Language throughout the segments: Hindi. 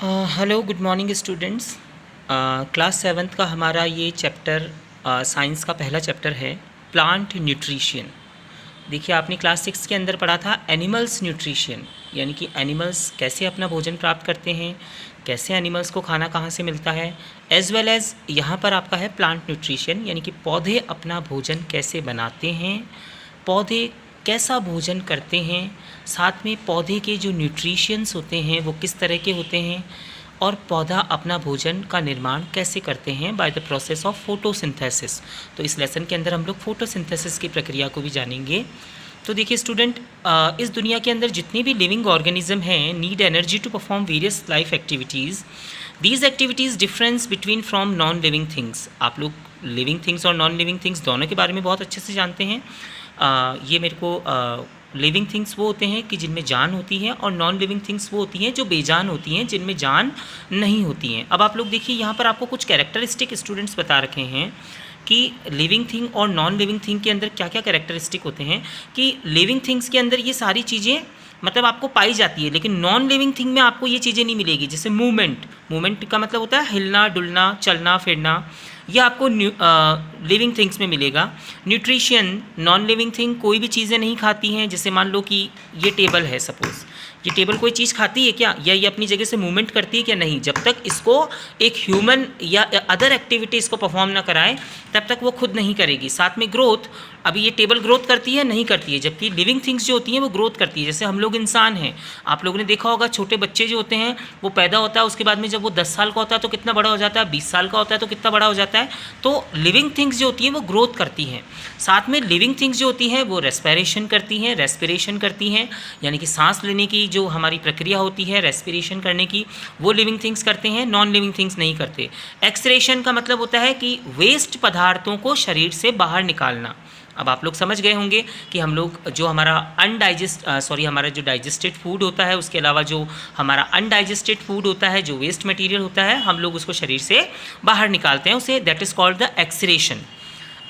Hello good morning students. Class seventh का हमारा ये चैप्टर साइंस का पहला चैप्टर है प्लांट न्यूट्रिशन। देखिए आपने क्लास सिक्स के अंदर पढ़ा था एनिमल्स न्यूट्रिशन, यानी कि एनिमल्स कैसे अपना भोजन प्राप्त करते हैं, कैसे एनिमल्स को खाना कहाँ से मिलता है, एज़ वेल एज़ यहाँ पर आपका है प्लांट न्यूट्रिशन, यानी कि पौधे अपना भोजन कैसे बनाते हैं, पौधे कैसा भोजन करते हैं, साथ में पौधे के जो न्यूट्रिशंस होते हैं वो किस तरह के होते हैं, और पौधा अपना भोजन का निर्माण कैसे करते हैं by the process of photosynthesis. तो इस लेसन के अंदर हम लोग फोटोसिंथेसिस की प्रक्रिया को भी जानेंगे। तो देखिए स्टूडेंट, इस दुनिया के अंदर जितने भी लिविंग ऑर्गेनिज्म हैं need energy to perform various life activities. These activities difference between from non living things. आप लोग लिविंग थिंग्स और नॉन लिविंग थिंग्स दोनों के बारे में बहुत अच्छे से जानते हैं। ये मेरे को लिविंग थिंग्स वो होते हैं कि जिनमें जान होती है, और नॉन लिविंग थिंग्स वो होती हैं जो बेजान होती हैं, जिनमें जान नहीं होती हैं। अब आप लोग देखिए यहाँ पर आपको कुछ कैरेक्टरिस्टिक स्टूडेंट्स बता रखे हैं कि लिविंग थिंग और नॉन लिविंग थिंग के अंदर क्या क्या कैरेक्टरिस्टिक होते हैं। कि लिविंग थिंग्स के अंदर ये सारी चीज़ें मतलब आपको पाई जाती है, लेकिन नॉन लिविंग थिंग में आपको ये चीज़ें नहीं मिलेगी। जैसे मूवमेंट का मतलब होता है हिलना डुलना चलना फिरना, ये आपको लिविंग थिंग्स में मिलेगा। न्यूट्रिशन, नॉन लिविंग थिंग कोई भी चीज़ें नहीं खाती हैं। जैसे मान लो कि ये टेबल है, सपोज़ ये टेबल कोई चीज़ खाती है क्या, या ये अपनी जगह से मूवमेंट करती है क्या, नहीं। जब तक इसको एक ह्यूमन या अदर एक्टिविटी इसको परफॉर्म ना कराए तब तक वो खुद नहीं करेगी। साथ में ग्रोथ, अभी ये टेबल ग्रोथ करती है नहीं करती है, जबकि लिविंग थिंग्स जो होती हैं वो ग्रोथ करती है। जैसे हम लोग इंसान हैं, आप लोगों ने देखा होगा छोटे बच्चे जो होते हैं वो पैदा होता है, उसके बाद में जब वो 10 साल का होता है तो कितना बड़ा हो जाता है, 20 साल का होता है तो कितना बड़ा हो जाता है। तो लिविंग थिंग्स जो होती हैं वो ग्रोथ करती हैं। साथ में लिविंग थिंग्स जो होती हैं वो रेस्पिरेशन करती हैं, यानी कि सांस लेने की जो हमारी प्रक्रिया होती है रेस्पिरेशन करने की, वो लिविंग थिंग्स करते हैं, नॉन लिविंग थिंग्स नहीं करते। एक्सक्रेशन का मतलब होता है कि वेस्ट पदार्थों को शरीर से बाहर निकालना। अब आप लोग समझ गए होंगे कि हम लोग जो हमारा हमारा जो डाइजेस्टेड फूड होता है, उसके अलावा जो हमारा अनडाइजेस्टेड फूड होता है, जो वेस्ट मटेरियल होता है, हम लोग उसको शरीर से बाहर निकालते हैं, उसे that is called the excretion.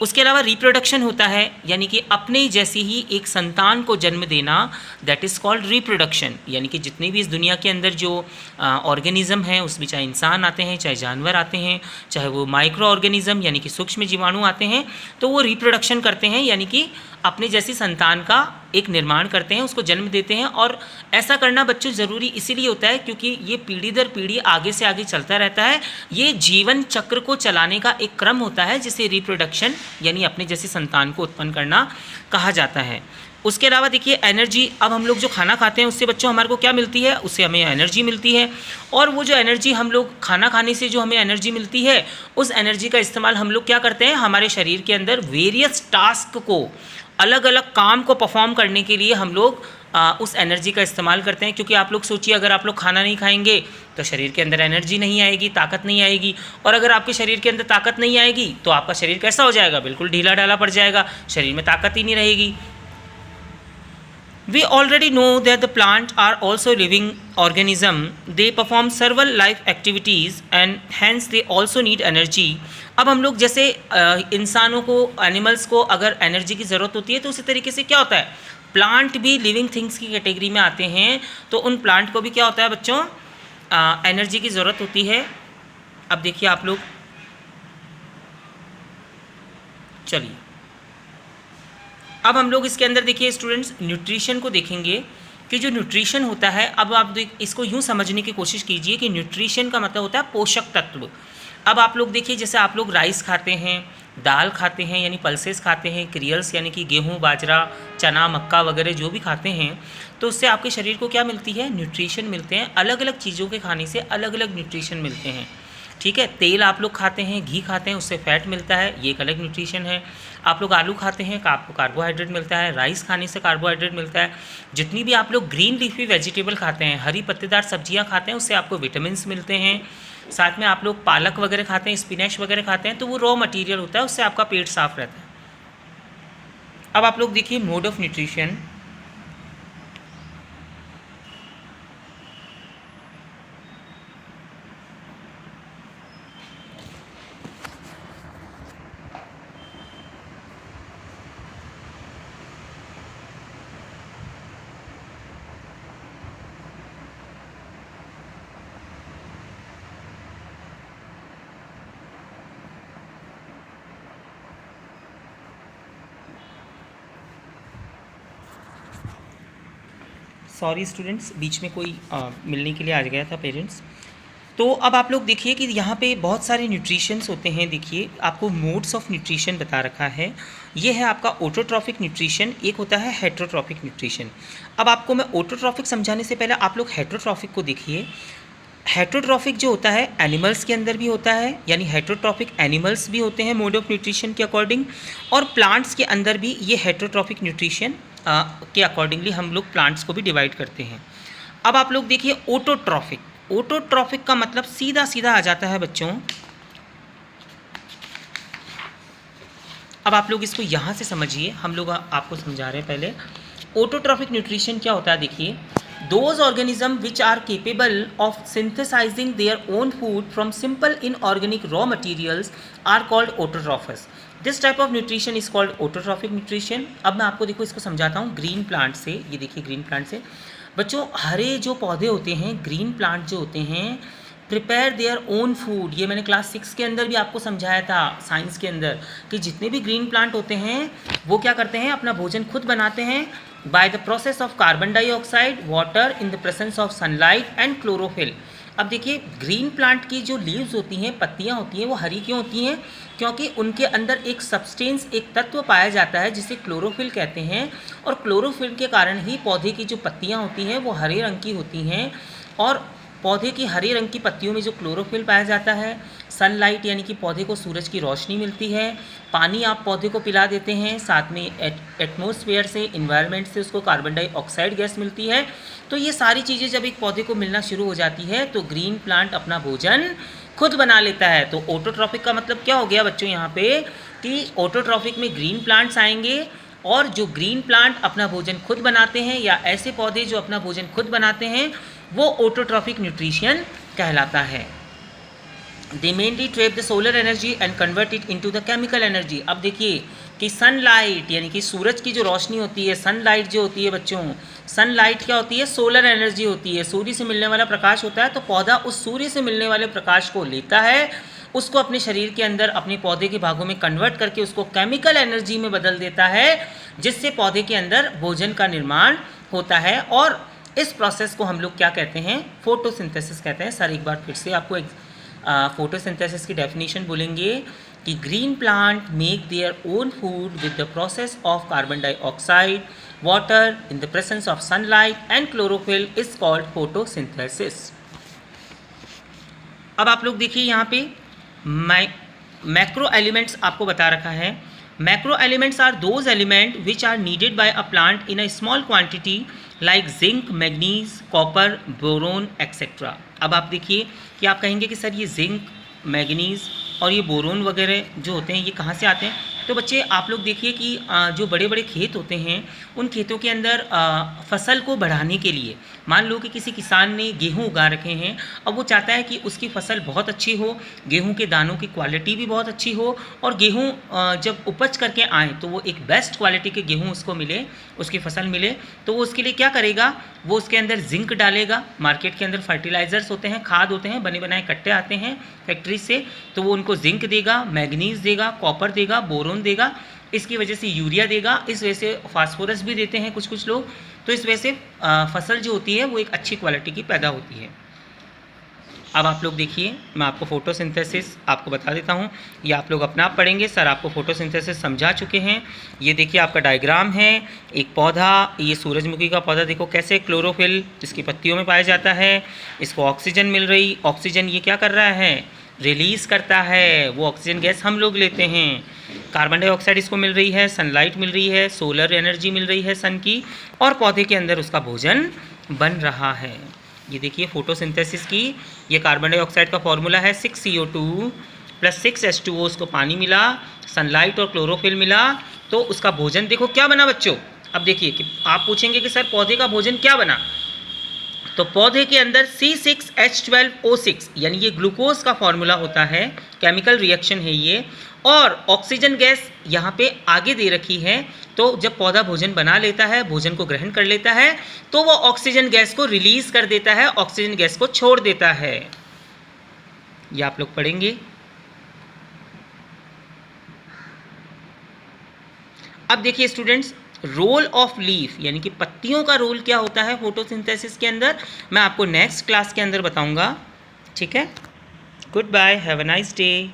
उसके अलावा रिप्रोडक्शन होता है, यानी कि अपने जैसी ही एक संतान को जन्म देना, दैट इज़ कॉल्ड रिप्रोडक्शन। यानी कि जितने भी इस दुनिया के अंदर जो ऑर्गेनिज्म हैं, उसमें चाहे इंसान आते हैं, चाहे जानवर आते हैं, चाहे वो माइक्रो ऑर्गेनिज्म यानी कि सूक्ष्म जीवाणु आते हैं, तो वो रिप्रोडक्शन करते हैं, यानी कि अपने जैसी संतान का एक निर्माण करते हैं, उसको जन्म देते हैं। और ऐसा करना बच्चों ज़रूरी इसीलिए होता है क्योंकि ये पीढ़ी दर पीढ़ी आगे से आगे चलता रहता है। ये जीवन चक्र को चलाने का एक क्रम होता है जिसे रिप्रोडक्शन यानी अपने जैसी संतान को उत्पन्न करना कहा जाता है। उसके अलावा देखिए एनर्जी, अब हम लोग जो खाना खाते हैं उससे बच्चों हमारे को क्या मिलती है, उससे हमें एनर्जी मिलती है। और वो जो एनर्जी हम लोग खाना खाने से जो हमें एनर्जी मिलती है, उस एनर्जी का इस्तेमाल हम लोग क्या करते हैं, हमारे शरीर के अंदर वेरियस टास्क को, अलग अलग काम को परफॉर्म करने के लिए हम लोग उस एनर्जी का इस्तेमाल करते हैं। क्योंकि आप लोग सोचिए, अगर आप लोग खाना नहीं खाएंगे तो शरीर के अंदर एनर्जी नहीं आएगी, ताकत नहीं आएगी। और अगर आपके शरीर के अंदर ताकत नहीं आएगी तो आपका शरीर कैसा हो जाएगा, बिल्कुल ढीला ढाला पड़ जाएगा, शरीर में ताकत ही नहीं रहेगी। We already know that the plants are also living organism. They perform several life activities and hence they also need energy. अब हम लोग जैसे इंसानों को, एनिमल्स को अगर एनर्जी की ज़रूरत होती है तो उसी तरीके से क्या होता है, प्लांट भी लिविंग थिंग्स की कैटेगरी में आते हैं। तो उन प्लांट को भी क्या होता है बच्चों, एनर्जी की ज़रूरत होती है। अब देखिए आप लोग, चलिए अब हम लोग इसके अंदर देखिए स्टूडेंट्स न्यूट्रिशन को देखेंगे कि जो न्यूट्रिशन होता है, अब आप इसको यूँ समझने की कोशिश कीजिए कि न्यूट्रिशन का मतलब होता है पोषक तत्व। अब आप लोग देखिए, जैसे आप लोग राइस खाते हैं, दाल खाते हैं यानी पल्सेस खाते हैं, क्रियल्स यानी कि गेहूँ बाजरा चना मक्का वगैरह जो भी खाते हैं, तो उससे आपके शरीर को क्या मिलती है, न्यूट्रिशन मिलते हैं। अलग अलग चीज़ों के खाने से अलग अलग न्यूट्रिशन मिलते हैं, ठीक है। तेल आप लोग खाते हैं, घी खाते हैं, उससे फैट मिलता है, ये एक अलग न्यूट्रिशन है। आप लोग आलू खाते हैं, आपको कार्बोहाइड्रेट मिलता है, राइस खाने से कार्बोहाइड्रेट मिलता है। जितनी भी आप लोग ग्रीन लीफी वेजिटेबल खाते हैं, हरी पत्तेदार सब्जियां खाते हैं, उससे आपको विटामिन्स मिलते हैं। साथ में आप लोग पालक वगैरह खाते हैं, स्पिनच वगैरह खाते हैं, तो वो रॉ मटेरियल होता है, उससे आपका पेट साफ रहता है। अब आप लोग देखिए mode of nutrition. Sorry students, बीच में कोई मिलने के लिए आ गया था पेरेंट्स। तो अब आप लोग देखिए कि यहाँ पे बहुत सारे न्यूट्रिशंस होते हैं। देखिए आपको मोड्स ऑफ न्यूट्रिशन बता रखा है। ये है आपका ऑटोट्रॉफिक न्यूट्रिशन, एक होता है हेटरोट्रॉफिक न्यूट्रिशन। अब आपको मैं ऑटोट्रॉफिक समझाने से पहले आप लोग हेटरोट्रॉफिक को देखिए। हेटरोट्रॉफिक जो होता है एनिमल्स के अंदर भी होता है, यानी हेटरोट्रॉफिक एनिमल्स भी होते हैं मोड ऑफ न्यूट्रिशन के अकॉर्डिंग, और प्लांट्स के अंदर भी ये हेटरोट्रॉफिक न्यूट्रिशन के अकॉर्डिंगली हम लोग प्लांट्स को भी डिवाइड करते हैं। अब आप लोग देखिए ऑटोट्रॉफिक, ऑटोट्रॉफिक का मतलब सीधा सीधा आ जाता है बच्चों। अब आप लोग इसको यहाँ से समझिए, हम लोग आपको समझा रहे हैं पहले। ऑटोट्रॉफिक न्यूट्रिशन क्या होता है देखिए, those organism which are capable of synthesizing their own food from simple inorganic raw materials are called autotrophs. This type of nutrition is called autotrophic nutrition. अब मैं आपको देखो इसको समझाता हूँ ग्रीन प्लांट से। ये देखिए ग्रीन प्लांट से बच्चों, हरे जो पौधे होते हैं, ग्रीन प्लांट जो होते हैं, प्रिपेयर देयर ओन फूड। ये मैंने क्लास 6 के अंदर भी आपको समझाया था, साइंस के अंदर, कि जितने भी ग्रीन प्लांट होते हैं वो क्या करते हैं, अपना भोजन खुद बनाते हैं by the process of carbon dioxide, water, in the presence of sunlight and chlorophyll. अब देखिए ग्रीन प्लांट की जो लीव्स होती हैं, पत्तियां होती हैं, वो हरी क्यों होती हैं? क्योंकि उनके अंदर एक सब्सटेंस, एक तत्व पाया जाता है जिसे क्लोरोफिल कहते हैं, और क्लोरोफिल के कारण ही पौधे की जो पत्तियां होती हैं वो हरे रंग की होती हैं। और पौधे की हरे रंग की पत्तियों में जो क्लोरोफिल पाया जाता है, सनलाइट यानी कि पौधे को सूरज की रोशनी मिलती है, पानी आप पौधे को पिला देते हैं, साथ में एटमॉस्फेयर से, इन्वायरमेंट से उसको कार्बन डाइऑक्साइड गैस मिलती है। तो ये सारी चीज़ें जब एक पौधे को मिलना शुरू हो जाती है तो ग्रीन प्लांट अपना भोजन खुद बना लेता है। तो ऑटोट्रॉफिक का मतलब क्या हो गया बच्चों यहाँ पे, कि ऑटोट्रॉफिक में ग्रीन प्लांट्स आएंगे, और जो ग्रीन प्लांट अपना भोजन खुद बनाते हैं, या ऐसे पौधे जो अपना भोजन खुद बनाते हैं, वो ऑटोट्रॉफिक न्यूट्रिशन कहलाता है। दे mainly trap the solar energy and convert it into the chemical energy. अब देखिए कि सनलाइट यानी कि सूरज की जो रोशनी होती है, सनलाइट जो होती है बच्चों, सनलाइट क्या होती है, सोलर एनर्जी होती है, सूर्य से मिलने वाला प्रकाश होता है। तो पौधा उस सूर्य से मिलने वाले प्रकाश को लेता है, उसको अपने शरीर के अंदर अपने पौधे के भागों में कन्वर्ट करके उसको केमिकल एनर्जी में बदल देता है, जिससे पौधे के अंदर भोजन का निर्माण होता है। और इस प्रोसेस को हम लोग क्या कहते हैं, फोटोसिंथेसिस कहते हैं। सर एक बार फिर से आपको फोटोसिंथेसिस की डेफिनेशन बोलेंगे कि green plant make their own food with the process of carbon dioxide, water, in the presence of sunlight and chlorophyll is called photosynthesis. अब आप लोग देखिए यहाँ पे मैक्रो एलिमेंट्स आपको बता रखा है। Macro elements are those element which are needed by a plant in a small quantity like zinc, manganese, copper, boron etcetera. अब आप देखिए कि आप कहेंगे कि सर ये जिंक, मैग्नीज और ये बोरोन वगैरह जो होते हैं ये कहाँ से आते हैं? तो बच्चे आप लोग देखिए कि जो बड़े बड़े खेत होते हैं उन खेतों के अंदर फसल को बढ़ाने के लिए, मान लो कि किसी किसान ने गेहूं उगा रखे हैं, अब वो चाहता है कि उसकी फसल बहुत अच्छी हो, गेहूं के दानों की क्वालिटी भी बहुत अच्छी हो, और गेहूं जब उपज करके आए तो वो एक बेस्ट क्वालिटी के गेहूं उसको मिले, उसकी फसल मिले। तो वो उसके लिए क्या करेगा, वो उसके अंदर जिंक डालेगा। मार्केट के अंदर फर्टिलाइजर्स होते हैं, खाद होते हैं, बने बनाए कट्टे आते हैं फैक्ट्री से, तो वो उनको जिंक देगा, मैग्नीज देगा, कॉपर देगा, बोरोन देगा, इसकी वजह से यूरिया देगा, इस वजह से फास्फोरस भी देते हैं कुछ कुछ लोग। तो इस वजह से फसल जो होती है वो एक अच्छी क्वालिटी की पैदा होती है। अब आप लोग देखिए, मैं आपको फोटोसिंथेसिस आपको बता देता हूँ, ये आप लोग अपना आप पढ़ेंगे, सर आपको फोटोसिंथेसिस समझा चुके हैं। ये देखिए आपका डायग्राम है, एक पौधा, ये सूरजमुखी का पौधा, देखो कैसे क्लोरोफिल इसकी पत्तियों में पाया जाता है, इसको ऑक्सीजन मिल रही, ऑक्सीजन ये क्या कर रहा है, रिलीज़ करता है, वो ऑक्सीजन गैस हम लोग लेते हैं, कार्बन डाइऑक्साइड इसको मिल रही है, सनलाइट मिल रही है, सोलर एनर्जी मिल रही है सन की, और पौधे के अंदर उसका भोजन बन रहा है। ये देखिए फोटोसिंथेसिस की, ये कार्बन डाइऑक्साइड का फॉर्मूला है 6CO2 + 6H2O, उसको पानी मिला, सनलाइट और क्लोरोफिल मिला, तो उसका भोजन देखो क्या बना बच्चों। अब देखिए कि आप पूछेंगे कि सर पौधे का भोजन क्या बना, तो पौधे के अंदर C6H12O6 यानी ये ग्लूकोज का फॉर्मूला होता है, केमिकल रिएक्शन है ये, और ऑक्सीजन गैस यहाँ पे आगे दे रखी है। तो जब पौधा भोजन बना लेता है, भोजन को ग्रहण कर लेता है, तो वो ऑक्सीजन गैस को रिलीज कर देता है, ऑक्सीजन गैस को छोड़ देता है। ये आप लोग पढ़ेंगे। अब देखिए स्टूडेंट्स, रोल ऑफ लीफ यानी कि पत्तियों का रोल क्या होता है फोटोसिंथेसिस के अंदर, मैं आपको नेक्स्ट क्लास के अंदर बताऊंगा। ठीक है, good bye, have a nice day.